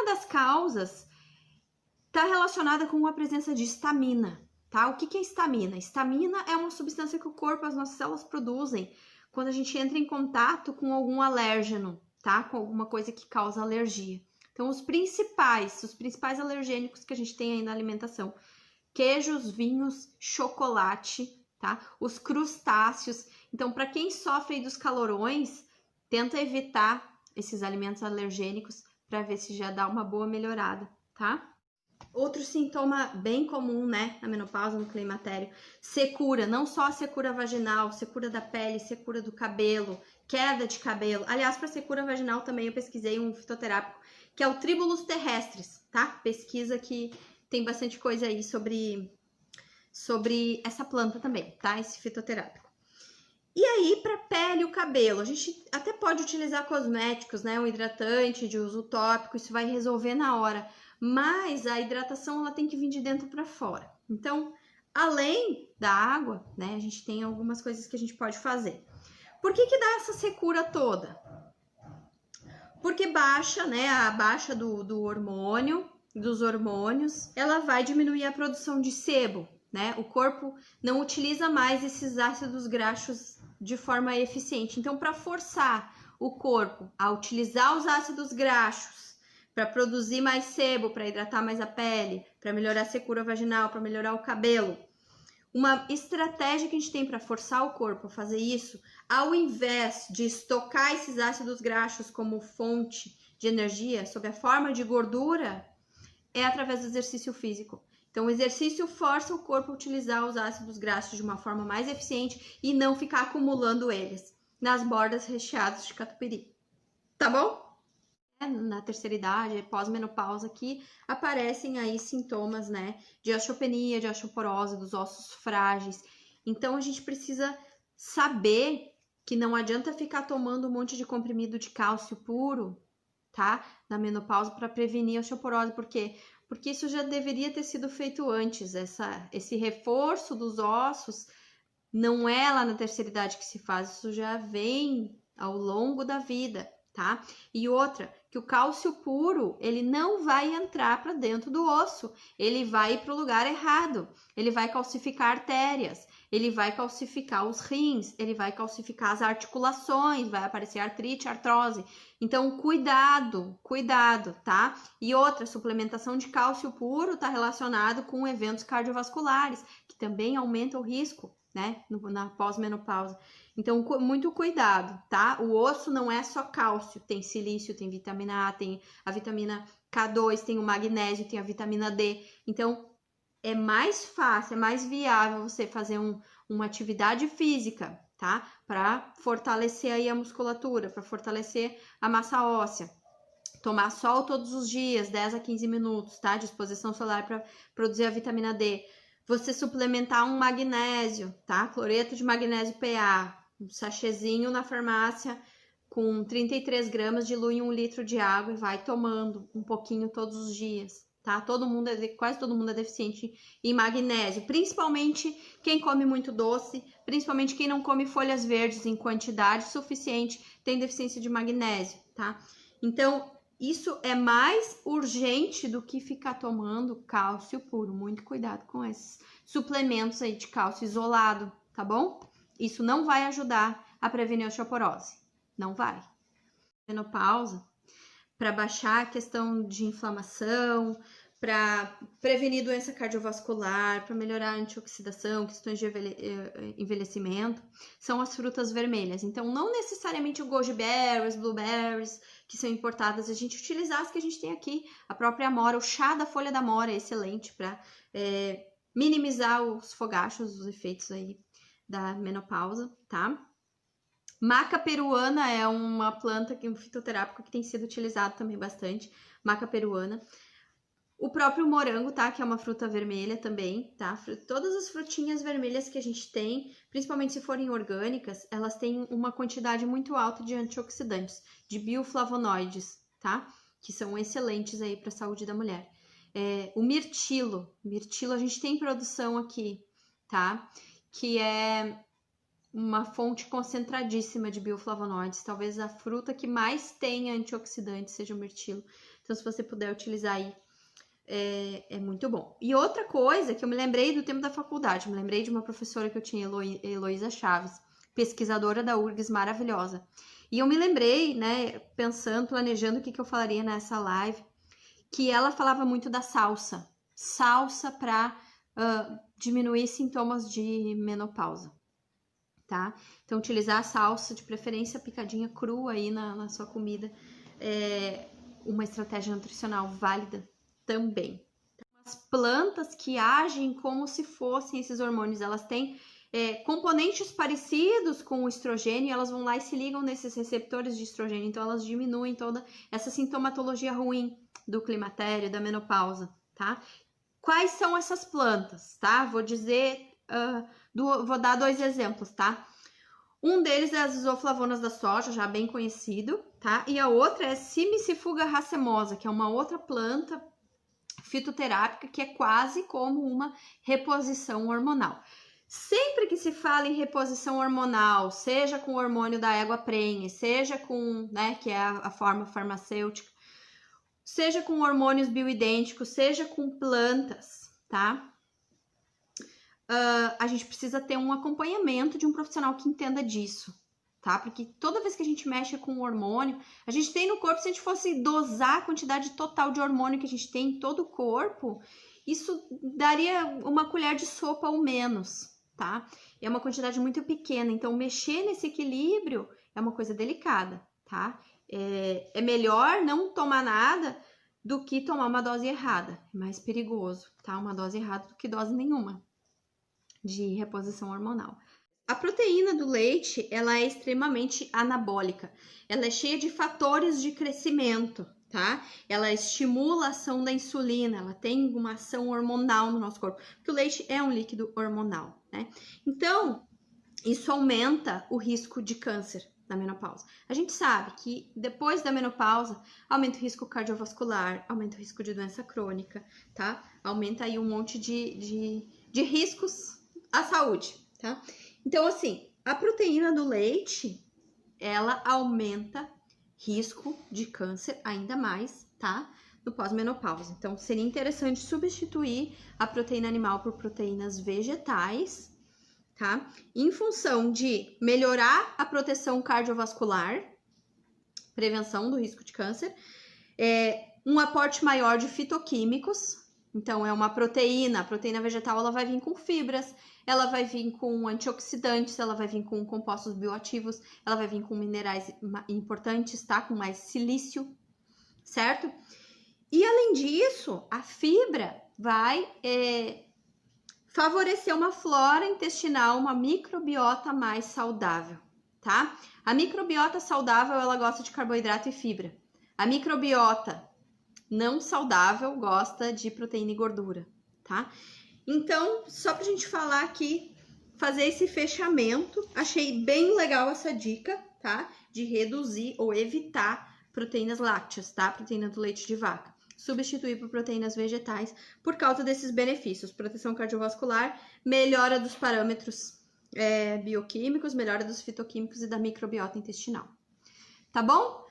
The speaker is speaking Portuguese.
das causas está relacionada com a presença de histamina, tá? O que é histamina? Histamina é uma substância que o corpo, as nossas células produzem quando a gente entra em contato com algum alérgeno, tá? Com alguma coisa que causa alergia. Então, os principais alergênicos que a gente tem aí na alimentação: queijos, vinhos, chocolate, tá? Os crustáceos. Então, para quem sofre dos calorões, tenta evitar esses alimentos alergênicos para ver se já dá uma boa melhorada, tá? Outro sintoma bem comum, né, na menopausa, no climatério: secura, não só a secura vaginal, secura da pele, secura do cabelo, queda de cabelo. Aliás, para secura vaginal também eu pesquisei um fitoterápico, que é o Tribulus terrestris, tá? Pesquisa que tem bastante coisa aí sobre essa planta também, tá? Esse fitoterápico. E aí, para pele e o cabelo, a gente até pode utilizar cosméticos, né? Um hidratante de uso tópico, isso vai resolver na hora. Mas a hidratação, ela tem que vir de dentro para fora. Então, além da água, né? A gente tem algumas coisas que a gente pode fazer. Por que dá essa secura toda? Porque baixa, né? A baixa do hormônio, dos hormônios, ela vai diminuir a produção de sebo, né? O corpo não utiliza mais esses ácidos graxos de forma eficiente. Então, para forçar o corpo a utilizar os ácidos graxos para produzir mais sebo, para hidratar mais a pele, para melhorar a secura vaginal, para melhorar o cabelo, uma estratégia que a gente tem para forçar o corpo a fazer isso, ao invés de estocar esses ácidos graxos como fonte de energia sob a forma de gordura, é através do exercício físico. Então, o exercício força o corpo a utilizar os ácidos graxos de uma forma mais eficiente e não ficar acumulando eles nas bordas recheadas de catupiry. Tá bom? Na terceira idade, pós-menopausa, que aparecem aí sintomas, né, de osteopenia, de osteoporose, dos ossos frágeis. Então, a gente precisa saber que não adianta ficar tomando um monte de comprimido de cálcio puro, tá? Na menopausa para prevenir a osteoporose, porque isso já deveria ter sido feito antes. Esse reforço dos ossos não é lá na terceira idade que se faz, isso já vem ao longo da vida, tá? E outra, que o cálcio puro, ele não vai entrar para dentro do osso, ele vai para o lugar errado, ele vai calcificar artérias, ele vai calcificar os rins, ele vai calcificar as articulações, vai aparecer artrite, artrose. Então, cuidado, tá? E outra, suplementação de cálcio puro está relacionado com eventos cardiovasculares, que também aumenta o risco, né, na pós-menopausa. Então, muito cuidado, tá? O osso não é só cálcio, tem silício, tem vitamina A, tem a vitamina K2, tem o magnésio, tem a vitamina D. Então, é mais fácil, é mais viável você fazer uma atividade física, tá? Para fortalecer aí a musculatura, para fortalecer a massa óssea. Tomar sol todos os dias, 10 a 15 minutos, tá? De exposição solar para produzir a vitamina D. Você suplementar um magnésio, tá? Cloreto de magnésio PA, um sachêzinho na farmácia com 33 gramas, dilui em 1 litro de água e vai tomando um pouquinho todos os dias, tá? Quase todo mundo é deficiente em magnésio, principalmente quem come muito doce, principalmente quem não come folhas verdes em quantidade suficiente, tem deficiência de magnésio, tá? Então, isso é mais urgente do que ficar tomando cálcio puro. Muito cuidado com esses suplementos aí de cálcio isolado, tá bom? Isso não vai ajudar a prevenir a osteoporose. Não vai. Menopausa, para baixar a questão de inflamação, para prevenir doença cardiovascular, para melhorar a antioxidação, questões de envelhecimento, são as frutas vermelhas. Então, não necessariamente o goji berries, blueberries, que são importadas, a gente utilizar as que a gente tem aqui. A própria amora, o chá da folha da amora é excelente para minimizar os fogachos, os efeitos aí da menopausa, tá? Maca peruana é uma planta, um fitoterápico que tem sido utilizado também bastante, maca peruana. O próprio morango, tá? Que é uma fruta vermelha também, tá? Todas as frutinhas vermelhas que a gente tem, principalmente se forem orgânicas, elas têm uma quantidade muito alta de antioxidantes, de bioflavonoides, tá? Que são excelentes aí para a saúde da mulher. O mirtilo a gente tem produção aqui, tá? Que é uma fonte concentradíssima de bioflavonoides, talvez a fruta que mais tenha antioxidantes seja o mirtilo. Então, se você puder utilizar aí, é muito bom. E outra coisa que eu me lembrei do tempo da faculdade, me lembrei de uma professora que eu tinha, Heloísa Chaves, pesquisadora da URGS, maravilhosa. E eu me lembrei, né, pensando, planejando o que eu falaria nessa live, que ela falava muito da salsa. Salsa para diminuir sintomas de menopausa, tá? Então, utilizar a salsa, de preferência picadinha crua aí na sua comida, é uma estratégia nutricional válida também. As plantas que agem como se fossem esses hormônios, elas têm componentes parecidos com o estrogênio, e elas vão lá e se ligam nesses receptores de estrogênio, então elas diminuem toda essa sintomatologia ruim do climatério, da menopausa, tá? Quais são essas plantas, tá? Vou dizer, vou dar 2 exemplos, tá? Um deles é as isoflavonas da soja, já bem conhecido, tá? E a outra é Simicifuga racemosa, que é uma outra planta fitoterápica que é quase como uma reposição hormonal. Sempre que se fala em reposição hormonal, seja com o hormônio da égua prenhe, seja com, né, que é a forma farmacêutica, seja com hormônios bioidênticos, seja com plantas, tá? A gente precisa ter um acompanhamento de um profissional que entenda disso, tá? Porque toda vez que a gente mexe com hormônio, a gente tem no corpo, se a gente fosse dosar a quantidade total de hormônio que a gente tem em todo o corpo, isso daria uma colher de sopa ou menos, tá? É uma quantidade muito pequena, então mexer nesse equilíbrio é uma coisa delicada, tá? É melhor não tomar nada do que tomar uma dose errada. É mais perigoso, tá? Uma dose errada do que dose nenhuma de reposição hormonal. A proteína do leite, ela é extremamente anabólica. Ela é cheia de fatores de crescimento, tá? Ela estimula a ação da insulina, ela tem uma ação hormonal no nosso corpo, porque o leite é um líquido hormonal, né? Então, isso aumenta o risco de câncer na menopausa. A gente sabe que depois da menopausa, aumenta o risco cardiovascular, aumenta o risco de doença crônica, tá? Aumenta aí um monte de riscos à saúde, tá? Então, assim, a proteína do leite, ela aumenta risco de câncer ainda mais, tá? No pós-menopausa. Então, seria interessante substituir a proteína animal por proteínas vegetais, tá? Em função de melhorar a proteção cardiovascular, prevenção do risco de câncer, um aporte maior de fitoquímicos. Então, é uma proteína. A proteína vegetal, ela vai vir com fibras, ela vai vir com antioxidantes, ela vai vir com compostos bioativos, ela vai vir com minerais importantes, tá? Com mais silício, certo? E, além disso, a fibra vai favorecer uma flora intestinal, uma microbiota mais saudável, tá? A microbiota saudável, ela gosta de carboidrato e fibra. A microbiota não saudável gosta de proteína e gordura, tá? Então, só pra gente falar aqui, fazer esse fechamento, achei bem legal essa dica, tá? De reduzir ou evitar proteínas lácteas, tá? Proteína do leite de vaca. Substituir por proteínas vegetais por causa desses benefícios: proteção cardiovascular, melhora dos parâmetros bioquímicos, melhora dos fitoquímicos e da microbiota intestinal. Tá bom?